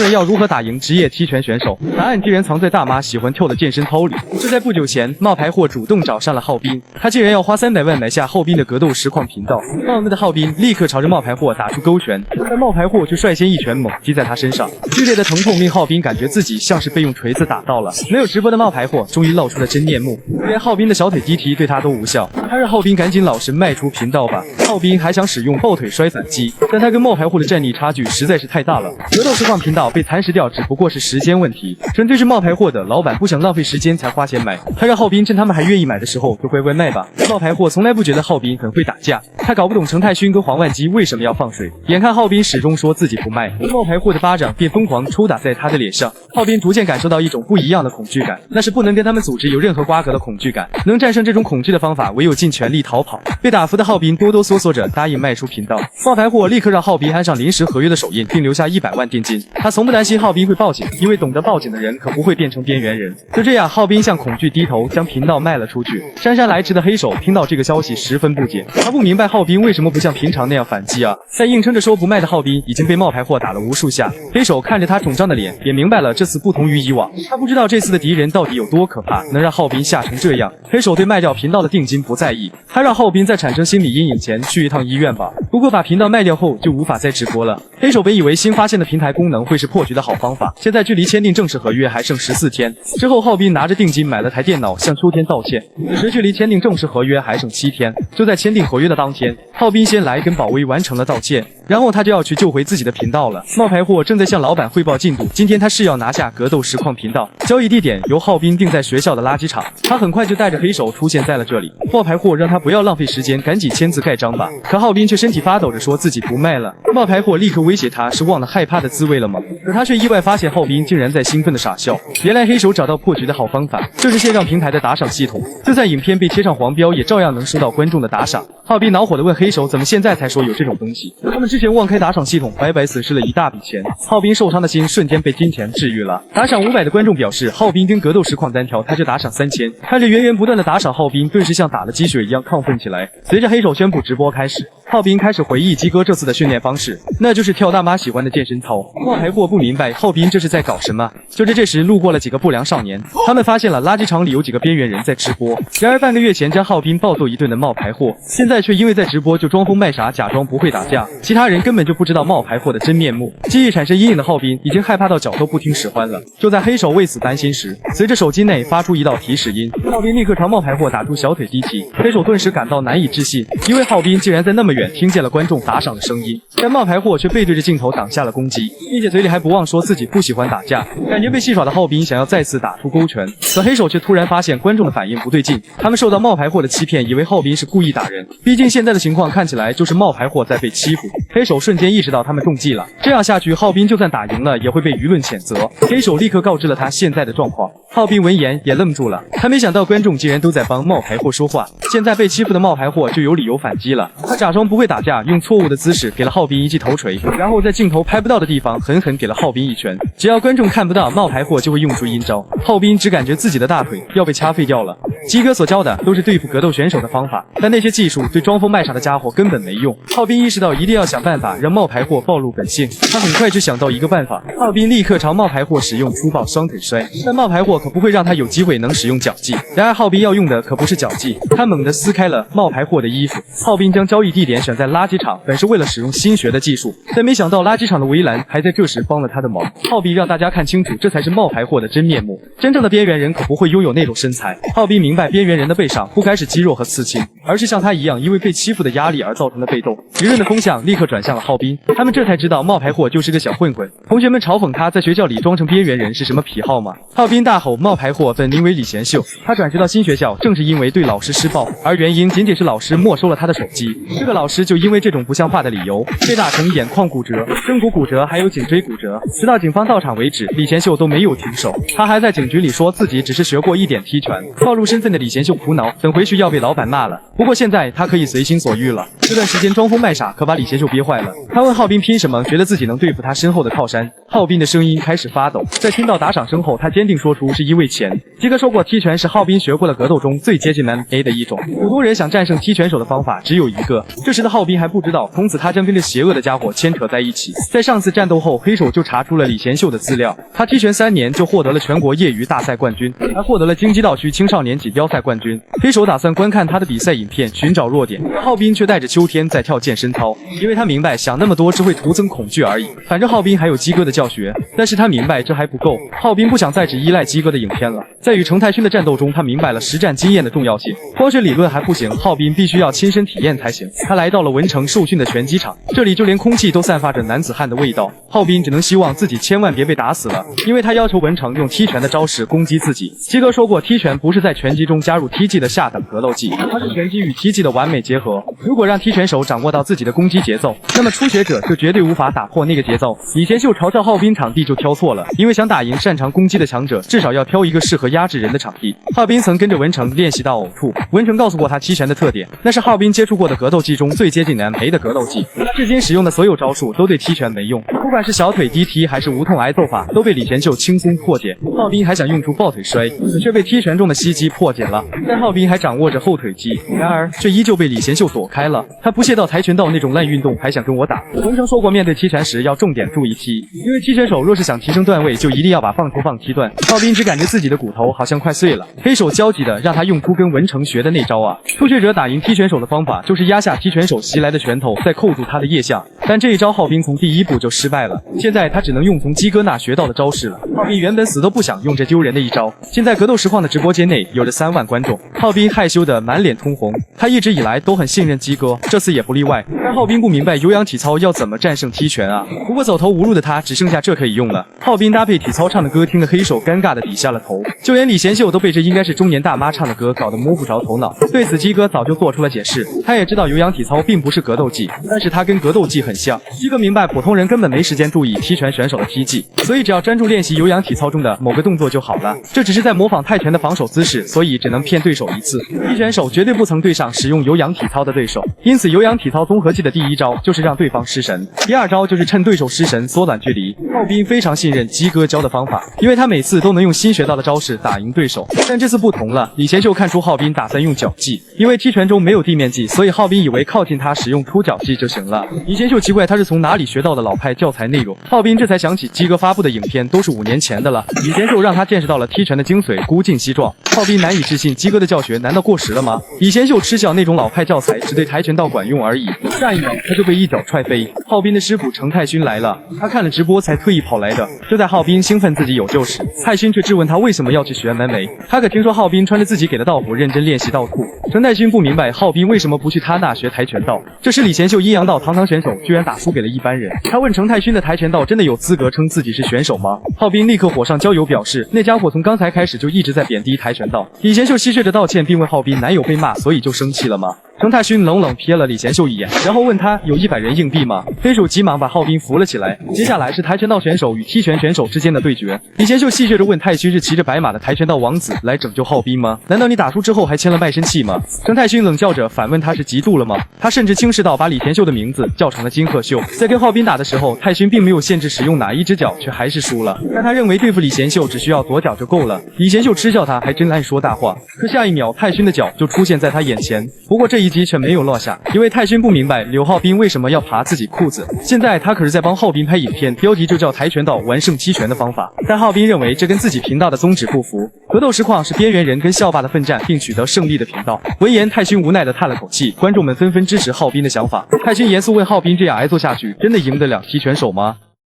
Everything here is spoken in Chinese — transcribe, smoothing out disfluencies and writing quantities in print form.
问要如何打赢职业踢拳选手，答案竟然藏在大妈喜欢跳的健身操里。就在不久前，冒牌货主动找上了浩斌，他竟然要花300万买下浩斌的格斗实况频道。暴怒的浩斌立刻朝着冒牌货打出勾拳，但冒牌货却率先一拳猛击在他身上，剧烈的疼痛令浩斌感觉自己像是被用锤子打到了。没有直播的冒牌货终于露出了真面目，连浩斌的小腿低踢对他都无效，他让浩斌赶紧老实迈出频道吧。浩斌还想使用抱腿摔反击，但他跟冒牌货的战力差距实在是太大了，格斗实况频道被蚕食掉只不过是时间问题。纯粹是冒牌货的老板不想浪费时间才花钱买，他让浩斌趁他们还愿意买的时候就乖乖卖吧。冒牌货从来不觉得浩斌很会打架，他搞不懂程泰勋跟黄万基为什么要放水，眼看浩斌始终说自己不卖，冒牌货的巴掌便疯狂抽打在他的脸上。浩斌逐渐感受到一种不一样的恐惧感，那是不能跟他们组织有任何瓜葛的恐惧感。能战胜这种恐惧的方法唯有尽全力逃跑。被打服的浩斌哆哆嗦嗦着答应卖出频道，冒牌货立刻让浩斌安上临时合约的手印，并留下100万定金。他从不担心浩斌会报警，因为懂得报警的人可不会变成边缘人。就这样，浩斌向恐惧低头，将频道卖了出去。姗姗来迟的黑手听到这个消息十分不解，他不明白浩斌为什么不像平常那样反击啊。在硬撑着说不卖的浩斌已经被冒牌货打了无数下，黑手看着他肿胀的脸，也明白了这次不同于以往。他不知道这次的敌人到底有多可怕，能让浩斌吓成这样。黑手对卖掉频道的定金不在意，他让浩斌在产生心理阴影前去一趟医院吧。不过把频道卖掉后就无法再直播了。黑手本以为新发现的平台功能会是破局的好方法，现在距离签订正式合约还剩14天。之后浩斌拿着定金买了台电脑向秋天道歉，此时距离签订正式合约还剩7天。就在签订合约的当天，浩斌先来跟宝威完成了道歉，然后他就要去救回自己的频道了。冒牌货正在向老板汇报进度，今天他是要拿下格斗实况频道，交易地点由浩斌定在学校的垃圾场。他很快就带着黑手出现在了这里，冒牌货让他不要浪费时间，赶紧签字盖章吧。可浩斌却身体发抖着说自己不卖了。冒牌货立刻威胁他是忘了害怕的滋味了吗？可他却意外发现浩斌竟然在兴奋的傻笑。原来黑手找到破局的好方法，就是线上平台的打赏系统，就算影片被贴上黄标，也照样能收到观众的打赏。浩斌恼火地问黑手怎么现在才说有这种东西，他们之前忘开打赏系统，白白损失了一大笔钱。浩斌受伤的心瞬间被金钱治愈了。打赏500的观众表示，浩斌跟格斗实况单挑他就打赏3000，看着源源不断的打赏，浩斌顿时像打了鸡血一样亢奋起来。随着黑手宣布直播开始，浩斌开始回忆鸡哥这次的训练方式，那就是跳大妈喜欢的健身操。冒牌货不明白浩斌这是在搞什么。就在这时，路过了几个不良少年，他们发现了垃圾场里有几个边缘人在直播。然而半个月前将浩斌暴揍一顿的冒牌货，现在却因为在直播就装疯卖傻，假装不会打架，其他人根本就不知道冒牌货的真面目。记忆产生阴影的浩斌已经害怕到脚都不听使唤了。就在黑手为此担心时，随着手机内发出一道提示音，浩斌立刻朝冒牌货打出小腿低踢。黑手顿时感到难以置信，因为浩斌竟然在那么远听见了观众打赏的声音，但冒牌货却背对着镜头挡下了攻击，并且嘴里还不忘说自己不喜欢打架。感觉被戏耍的浩斌想要再次打出勾拳，可黑手却突然发现观众的反应不对劲，他们受到冒牌货的欺骗，以为浩斌是故意打人。毕竟现在的情况看起来就是冒牌货在被欺负。黑手瞬间意识到他们中计了，这样下去浩斌就算打赢了也会被舆论谴责。黑手立刻告知了他现在的状况，浩斌闻言也愣住了，他没想到观众竟然都在帮冒牌货说话，现在被欺负的冒牌货就有理由反击了。他假装不会打架，用错误的姿势给了浩斌一记头锤，然后在镜头拍不到的地方狠狠给了浩斌一拳。只要观众看不到，冒牌货就会用出阴招。浩斌只感觉自己的大腿要被掐废掉了。鸡哥所教的都是对付格斗选手的方法，但那些技术对装疯卖傻的家伙根本没用。浩斌意识到一定要想办法让冒牌货暴露本性，他很快就想到一个办法。浩斌立刻朝冒牌货使用粗暴双腿摔，但冒牌货可不会让他有机会能使用脚技。然而浩斌要用的可不是脚技，他猛地撕开了冒牌货的衣服。浩斌将交易地点选在垃圾场，本是为了使用新学的技术，但没想到垃圾场的围栏还在这时帮了他的忙。浩斌让大家看清楚，这才是冒牌货的真面目。真正的边缘人可不会拥有那种身材。浩斌明白，边缘人的背上不该是肌肉和刺青，而是像他一样因为被欺负的压力而造成的被动。舆论的风向立刻转向了浩斌，他们这才知道冒牌货就是个小混混。同学们嘲讽他在学校里装成边缘人是什么癖好吗？浩斌大吼冒牌货本名为李贤秀，他转学到新学校正是因为对老师施暴，而原因仅仅是老师没收了他的手机。这个老师就因为这种不像话的理由被打成眼眶骨折、胫骨骨折还有颈椎骨折，直到警方到场为止，李贤秀都没有停手。他还在警局里说自己只是学过一点踢拳，暴露身份愤的李贤秀苦恼，等回去要被老板骂了。不过现在他可以随心所欲了。这段时间装疯卖傻，可把李贤秀憋坏了。他问浩斌拼什么，觉得自己能对付他身后的靠山。浩斌的声音开始发抖，在听到打赏声后，他坚定说出是因为钱。鸡哥说过，踢拳是浩斌学过的格斗中最接近 MMA 的一种。普通人想战胜踢拳手的方法只有一个。这时的浩斌还不知道，从此他将跟着邪恶的家伙牵扯在一起。在上次战斗后，黑手就查出了李贤秀的资料。他踢拳3年就获得了全国业余大赛冠军，还获得了京畿道区青少年锦标赛冠军。黑手打算观看他的比赛影片，寻找弱点。浩斌却带着秋天在跳健身操，因为他明白想那么多只会徒增恐惧而已。反正浩斌还有鸡哥的教学，但是他明白这还不够。浩斌不想再只依赖鸡哥的影片了。在与程泰勋的战斗中，他明白了实战经验的重要性。光学理论还不行，浩斌必须要亲身体验才行。他来到了文成受训的拳击场，这里就连空气都散发着男子汉的味道。浩斌只能希望自己千万别被打死了，因为他要求文成用踢拳的招式攻击自己。鸡哥说过，踢拳不是在拳击中加入踢技的下等格斗技，它是拳击与踢技的完美结合。如果让踢拳手掌握到自己的攻击节奏，那么初学者就绝对无法打破那个节奏。李贤秀嘲笑浩斌场地就挑错了，因为想打赢擅长攻击的强者，至少要挑一个适合压制人的场地。浩斌曾跟着文成练习到呕吐，文成告诉过他踢拳的特点，那是浩斌接触过的格斗技中最接近MMA的格斗技。至今使用的所有招数都对踢拳没用，不管是小腿低踢还是无痛挨揍法，都被李贤秀轻松破解。浩斌还想用出抱腿摔，可却被踢拳中的膝击破解了。但浩斌还掌握着后腿击，然而却依旧被李贤秀躲开了。他不屑到跆拳道那种烂运动还想跟我打。文成说过，面对踢拳时要重点注意踢，因为踢拳手若是想提升段位，就一定要把棒球棒踢断。浩斌只感觉自己的骨头好像快碎了，黑手焦急的让他用出跟文成学的那招啊。初学者打赢踢拳手的方法就是压下踢拳手袭来的拳头，再扣住他的腋下。但这一招浩斌从第一步就失败了，现在他只能用从鸡哥那学到的招式了。浩斌原本死都不想用这丢人的一招，现在格斗实况的直播间内有着3万观众，浩斌害羞的满脸通红。他一直以来都很信任鸡哥，这次也不例外。但浩斌不明白有氧体操要怎么战胜踢拳啊。不过走投无路的他只剩下这可以用了。浩斌搭配体操唱的歌，听得黑手尴尬的低下了头，就连李贤秀都被这应该是中年大妈唱的歌搞得摸不着头脑。对此鸡哥早就做出了解释，他也知道有氧体操并不是格斗技，但是他跟格斗技很像。鸡哥明白普通人根本没时间注意踢拳选手的踢技，所以只要专注练习有氧体操中的某个动作就好了。这只是在模仿泰拳的防守姿势，所以只能骗对手一次。踢拳手绝对不曾对上使用有氧体操的对手，因此有氧体操综合技的第一招就是让对方失神，第二招就是趁对手失神缩短距离。浩斌非常信任鸡哥教的方法，因为他每次都能用新学到的招式打赢对手。但这次不同了，李贤秀看出浩斌打算用脚技，因为踢拳中没有地面技，所以浩斌以为靠近他使用出脚技就行了。李贤秀奇怪他是从哪里学到的老派教材内容，浩斌这才想起鸡哥发布的影片都是5年前的了。李贤秀让他见识到了踢拳的精髓，孤尽其状。浩斌难以置信，鸡哥的教学难道过时了吗？李贤秀嗤笑那种老派教材只对跆拳道管用而已。下一秒他就被一脚踹飞。浩斌的师傅程泰勋来了，他看了直播才特意跑来的。就在浩斌兴奋自己有救时，泰勋却质问他为什么要去学MMA。他可听说浩斌穿着自己给的道服认真练习道吐。程泰勋不明白浩斌为什么不去他那学跆拳道。这时李贤秀阴阳道堂堂选手居然打输给了一般人。他问程泰勋的跆拳道真的有资格称自己是选手吗？浩斌立刻火上浇油，表示那家伙从刚才开始就一直在贬低跆拳道。李贤秀戏谑着道歉，并问浩斌男友被骂所以就生气了吗？程泰勋冷冷瞥了李贤秀一眼，然后问他有100人硬币吗？黑手急忙把浩斌扶了起来。接下来是跆拳道选手与踢拳选手之间的对决。李贤秀戏谑着问泰勋是骑着白马的跆拳道王子来拯救浩斌吗？难道你打输之后还签了卖身契吗？程泰勋冷笑着反问他是嫉妒了吗？他甚至轻视到把李贤秀的名字叫成了金鹤秀。在跟浩斌打的时候，泰勋并没有限制使用哪一只脚，却还是输了。但他认为对付李贤秀只需要左脚就够了。李贤秀嗤笑他还真爱说大话。可下一秒泰勋的脚就出现在他眼前。不过这一击却没有落下，因为泰勋不明白柳浩斌为什么要爬自己裤子。现在他可是在帮浩斌拍影片，标题就叫跆拳道完胜踢拳的方法。但浩斌认为这跟自己频道的宗旨不符。格斗实况是边缘人跟校霸的奋战并取得胜利的频道。闻言，泰勋无奈地叹了口气，观众们纷纷支持浩斌的想法。泰勋严肃问浩斌，这样挨揍下去，真的赢得了踢拳手吗？